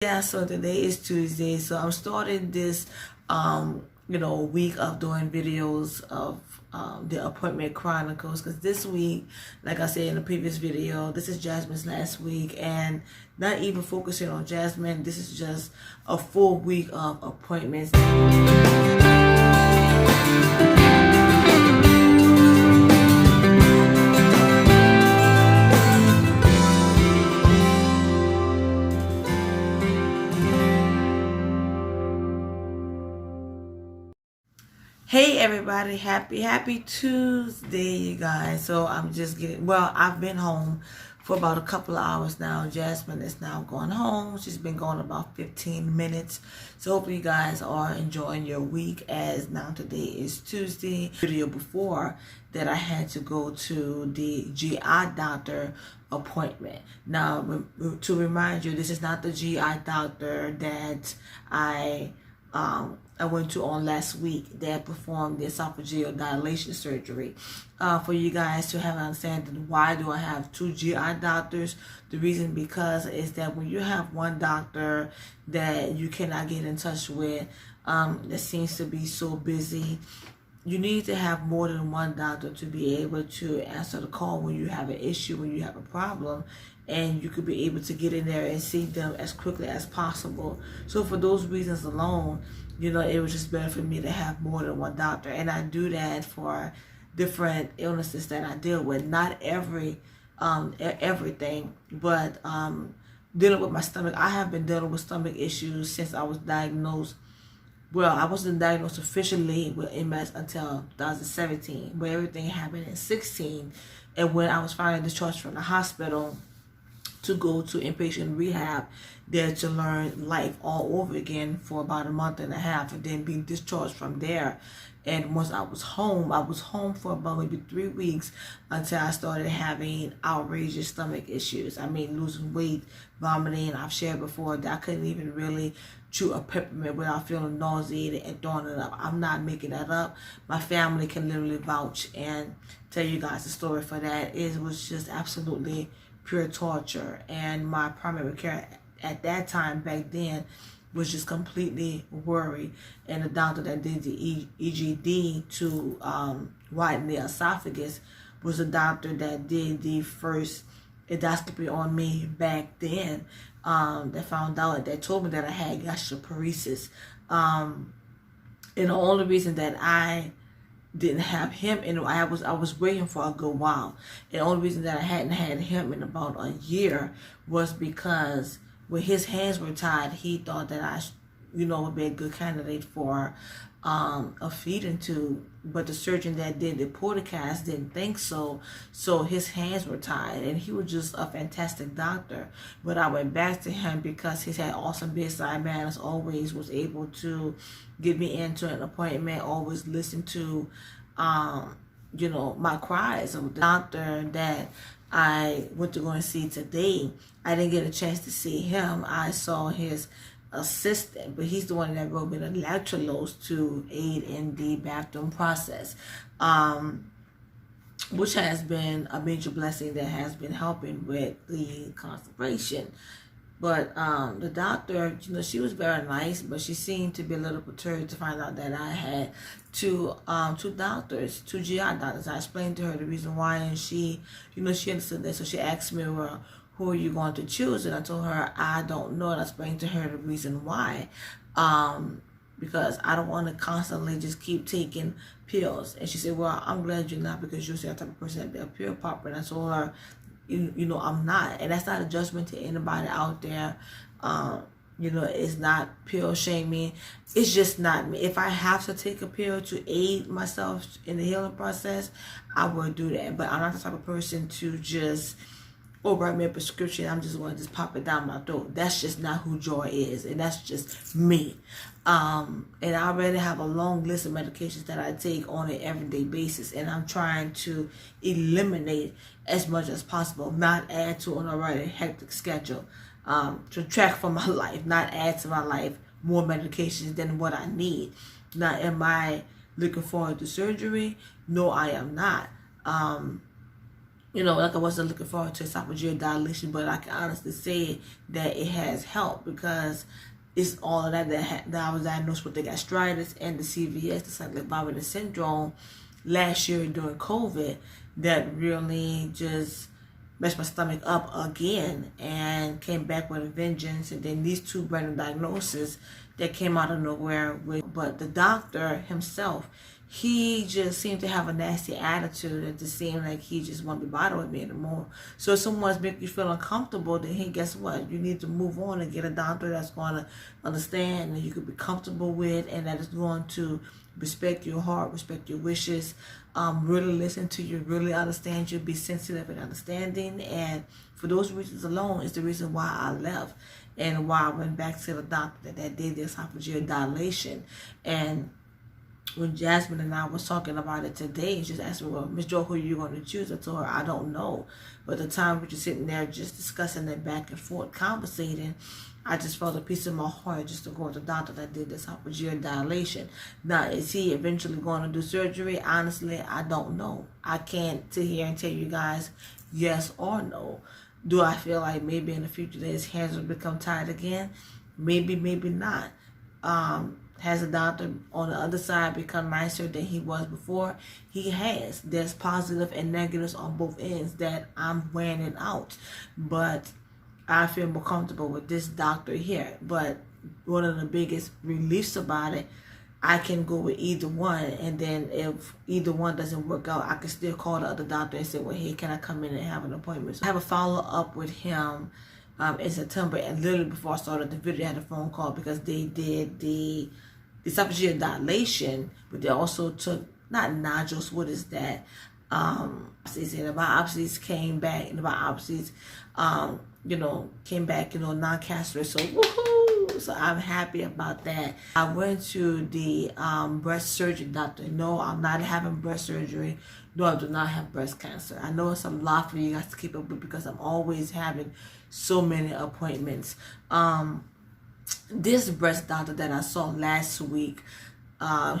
Yeah, so today is Tuesday. So I'm starting this week of doing videos of the appointment chronicles, because this week, like I said in the previous video, this is Jasmine's last week, and not even focusing on Jasmine, this is just a full week of appointments. Hey everybody, happy Tuesday, you guys. So I'm just I've been home for about a couple of hours now. Jasmine is now going home. She's been gone about 15 minutes. So hopefully you guys are enjoying your week, as now today is Tuesday. Video before that, I had to go to the GI doctor appointment. Now, to remind you, this is not the GI doctor that I went to on last week that performed the esophageal dilation surgery. For you guys to have an understanding, why do I have two GI doctors? The reason because is that when you have one doctor that you cannot get in touch with, that seems to be so busy, you need to have more than one doctor to be able to answer the call when you have an issue, when you have a problem, and you could be able to get in there and see them as quickly as possible. So for those reasons alone, it was just better for me to have more than one doctor. And I do that for different illnesses that I deal with. Not everything, but dealing with my stomach. I have been dealing with stomach issues since I was diagnosed. Well, I wasn't diagnosed officially with MS until 2017, but everything happened in 2016. And when I was finally discharged from the hospital to go to inpatient rehab there to learn life all over again for about a month and a half, and then being discharged from there. And once I was home for about maybe 3 weeks until I started having outrageous stomach issues. I mean, losing weight, vomiting. I've shared before that I couldn't even really chew a peppermint without feeling nauseated and throwing it up. I'm not making that up. My family can literally vouch and tell you guys the story for that. It was just absolutely pure torture. And my primary care at that time back then was just completely worried. And the doctor that did the EGD to widen the esophagus was a doctor that did the first endoscopy on me back then. That found out, that told me that I had gastroparesis. And the only reason that I didn't have him, and I was waiting for a good while. And the only reason that I hadn't had him in about a year was because when his hands were tied, he thought that I, would be a good candidate for a feeding tube. But the surgeon that did the portacast didn't think so. So his hands were tied, and he was just a fantastic doctor. But I went back to him because he's had awesome bedside manners, always was able to get me into an appointment, always listen to, my cries. So the doctor that I went to go and see today, I didn't get a chance to see him. I saw his assistant, but he's the one that wrote me the lactulose to aid in the bathroom process, which has been a major blessing that has been helping with the constipation. But the doctor, she was very nice, but she seemed to be a little perturbed to find out that I had two GI doctors. I explained to her the reason why, and she understood that. So she asked me, well, who are you going to choose? And I told her, I don't know. And I explained to her the reason why. Because I don't want to constantly just keep taking pills. And she said, well, I'm glad you're not, because you're the type of person that be a pill popper. And I told her, I'm not. And that's not a judgment to anybody out there. It's not pill shaming. It's just not me. If I have to take a pill to aid myself in the healing process, I will do that. But I'm not the type of person to just write me a prescription, I'm just going to just pop it down my throat. That's just not who Joy is, and that's just me. And I already have a long list of medications that I take on an everyday basis, and I'm trying to eliminate as much as possible, not add to an already hectic schedule, to track for my life, not add to my life more medications than what I need. Now, am I looking forward to surgery? No, I am not. you know, like I wasn't looking forward to esophageal dilation, but I can honestly say that it has helped, because it's all of that I was diagnosed with the gastritis and the CVS, the cyclic vomiting syndrome, last year during COVID, that really just messed my stomach up again and came back with a vengeance. And then these two random diagnoses that came out of nowhere. But the doctor himself, he just seemed to have a nasty attitude, and just seemed like he just won't be bothered with me anymore. So if someone's making you feel uncomfortable, then hey, guess what? You need to move on and get a doctor that's going to understand and you could be comfortable with, and that is going to respect your heart, respect your wishes, really listen to you, really understand you, be sensitive and understanding. And for those reasons alone is the reason why I left, and why I went back to the doctor that did the esophageal dilation. And when Jasmine and I was talking about it today, she just asked me, well, Miss Jo, who are you going to choose? I told her, I don't know. But the time we were just sitting there just discussing it back and forth, conversating, I just felt a piece of my heart just to go to the doctor that did this esophageal dilation. Now, is he eventually going to do surgery? Honestly, I don't know. I can't sit here and tell you guys yes or no. Do I feel like maybe in the future that his hands will become tied again? Maybe, maybe not. Has the doctor on the other side become nicer than he was before? He has. There's positive and negatives on both ends that I'm weighing it out. But I feel more comfortable with this doctor here. But one of the biggest reliefs about it, I can go with either one. And then if either one doesn't work out, I can still call the other doctor and say, well, hey, can I come in and have an appointment? So I have a follow-up with him in September. And literally before I started the video, I had a phone call because they did the esophageal dilation, but they also took, not nodules, what is that? The biopsies came back, and the biopsies, came back, non-cancerous. So, woohoo! So I'm happy about that. I went to the breast surgery doctor. No, I'm not having breast surgery. No, I do not have breast cancer. I know it's a lot for you guys to keep up with because I'm always having so many appointments. This breast doctor that I saw last week,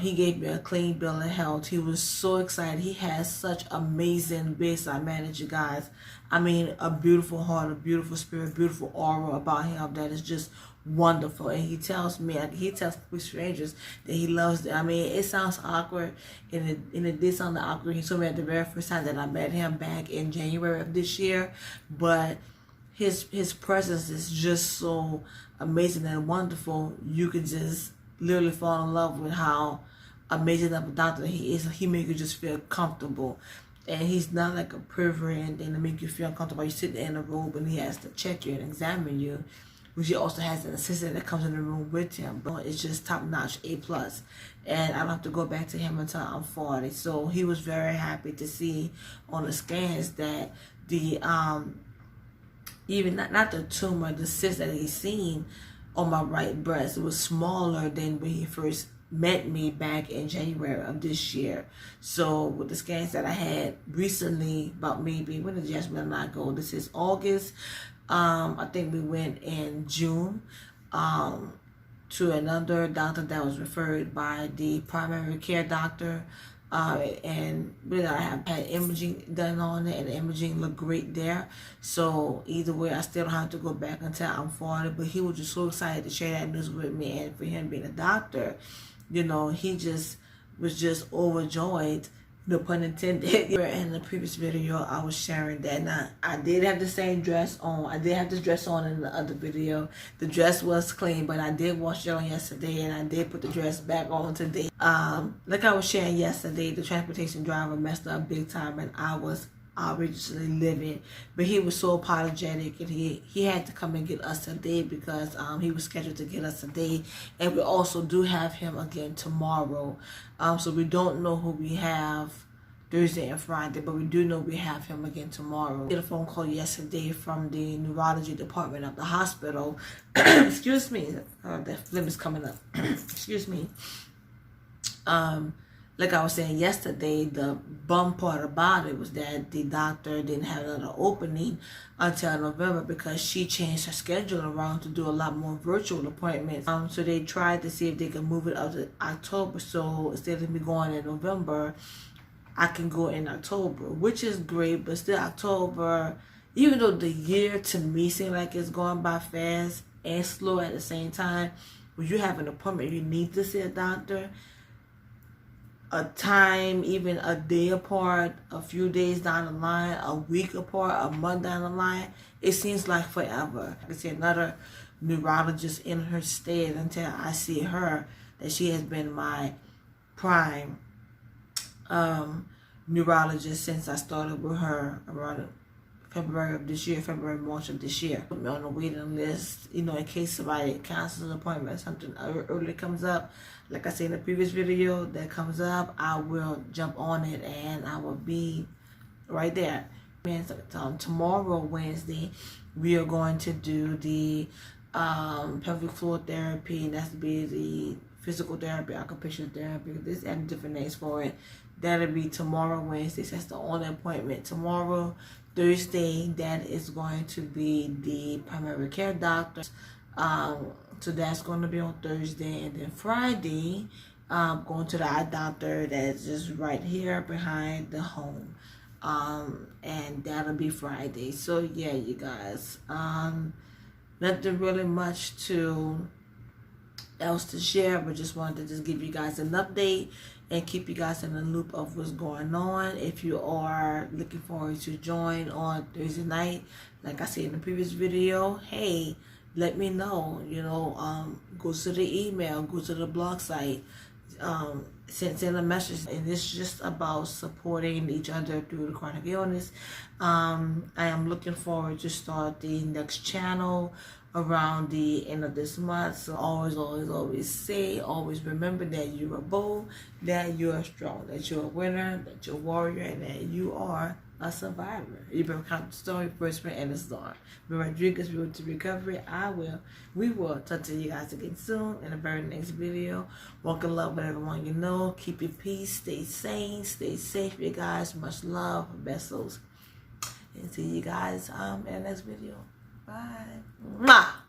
he gave me a clean bill of health. He was so excited. He has such amazing bedside manner, you guys. I mean, a beautiful heart, a beautiful spirit, beautiful aura about him that is just wonderful. And he tells me, he tells strangers that he loves it. I mean, it sounds awkward, and it did sound awkward. He told me at the very first time that I met him back in January of this year, but his presence is just so amazing and wonderful. You could just literally fall in love with how amazing of a doctor he is. He makes you just feel comfortable. And he's not like a pervert and to make you feel uncomfortable. You sit there in a robe and he has to check you and examine you, which he also has an assistant that comes in the room with him. But it's just top notch, A+. And I don't have to go back to him until I'm 40. So he was very happy to see on the scans that the even not the tumor, the cyst that he's seen on my right breast, it was smaller than when he first met me back in January of this year. So with the scans that I had recently, about maybe, when did Jasmine and I go? This is August. I think we went in June to another doctor that was referred by the primary care doctor. And really I have had imaging done on it, and the imaging looked great there. So either way, I still don't have to go back until I'm 40. But he was just so excited to share that news with me, and for him being a doctor, he just was just overjoyed, no pun intended. In the previous video, I was sharing that. Now, I did have the same dress on. I did have this dress on in the other video. The dress was clean, but I did wash it on yesterday, and I did put the dress back on today. Like I was sharing yesterday, the transportation driver messed up big time, and I was outrageously livid. But he was so apologetic, and he had to come and get us today because he was scheduled to get us today. And we also do have him again tomorrow. So we don't know who we have Thursday and Friday, but we do know we have him again tomorrow. I did a phone call yesterday from the neurology department of the hospital. Excuse me, the phlegm is coming up. Excuse me. Like I was saying yesterday, the bum part about it was that the doctor didn't have another opening until November because she changed her schedule around to do a lot more virtual appointments. So they tried to see if they could move it up to October. So instead of me going in November, I can go in October, which is great. But still, October, even though the year to me seems like it's going by fast and slow at the same time, when you have an appointment, you need to see a doctor. A time, even a day apart, a few days down the line, a week apart, a month down the line, it seems like forever. I can see another neurologist in her stead until I see her, that she has been my prime neurologist since I started with her around February of this year, February, March of this year. Put me on the waiting list, you know, in case somebody cancels an appointment, something early comes up. Like I said in the previous video, that comes up, I will jump on it and I will be right there. Tomorrow, Wednesday, we are going to do the pelvic floor therapy, and that's to be the physical therapy, occupational therapy. There's different names for it. That'll be tomorrow, Wednesday. That's the only appointment. Tomorrow, Thursday, that is going to be the primary care doctor. So that's going to be on Thursday. And then Friday, going to the eye doctor that's just right here behind the home. And that'll be Friday. So yeah, you guys, nothing really much else to share, but just wanted to just give you guys an update and keep you guys in the loop of what's going on. If you are looking forward to join on Thursday night, like I said in the previous video, hey, let me know. You know, go to the email, go to the blog site, send a message. And it's just about supporting each other through the chronic illness. I am looking forward to start the next channel around the end of this month. So always remember that you are bold, that you are strong, that you're a winner, that you're a warrior, and that you are a survivor. You better count the story, first print, and the star. Remember, drinkers, road to recovery. We will talk to you guys again soon in the very next video. Walk in love with everyone you know. Keep your peace. Stay sane. Stay safe, you guys. Much love, vessels. And see you guys in the next video. Bye. Mwah!